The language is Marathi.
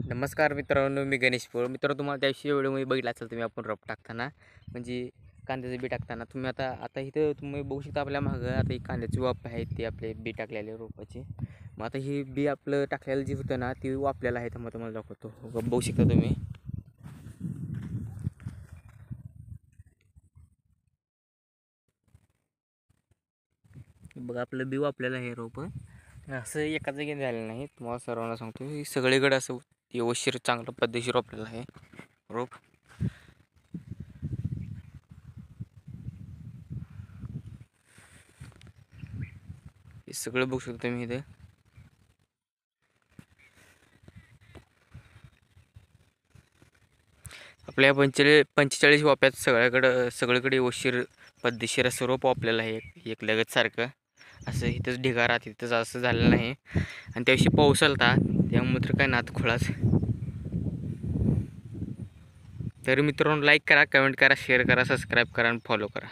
नमस्कार मित्रांनो, मी गणेश पोळ. मित्रांनो, तुम्हाला त्याविषयी व्हिडिओमध्ये बघितलं असेल तुम्ही आपण रोप टाकताना म्हणजे कांद्याचं बी टाकताना तुम्ही आता इथं तुम्ही बघू शकता आपल्या मागं आता ही कांद्याची वाफ आहे ते आपले बी टाकलेले रोपाचे. मग आता ही बी आपलं टाकलेलं जे होतं ना ती वापलेलं आहे. तर मग तुम्हाला दाखवतो, बघू शकता तुम्ही. बघा आपलं बी वापलेलं आहे रोप. असं एका जागी झालेलं नाही, तुम्हाला सर्वांना सांगतो ही सगळीकडे असं व्यवस्थित चांगलं पद्धतशीर वापरलेलं आहे रोप. हे सगळं बघू शकता तुम्ही इथं. आपल्या 45 वाप्यात सगळीकडे व्यवस्थित पद्धतशीर असं रोप वापलेलं आहे. एक लगत सारखं असं इथंच ढिगारा तिथंच असं झालेलं नाही. आणि त्याविषयी पाऊस आलता त्यामुळे तर काय नाद खोळाच. तर मित्रांनो, लाईक करा, कमेंट करा, शेअर करा, सबस्क्राईब करा आणि फॉलो करा.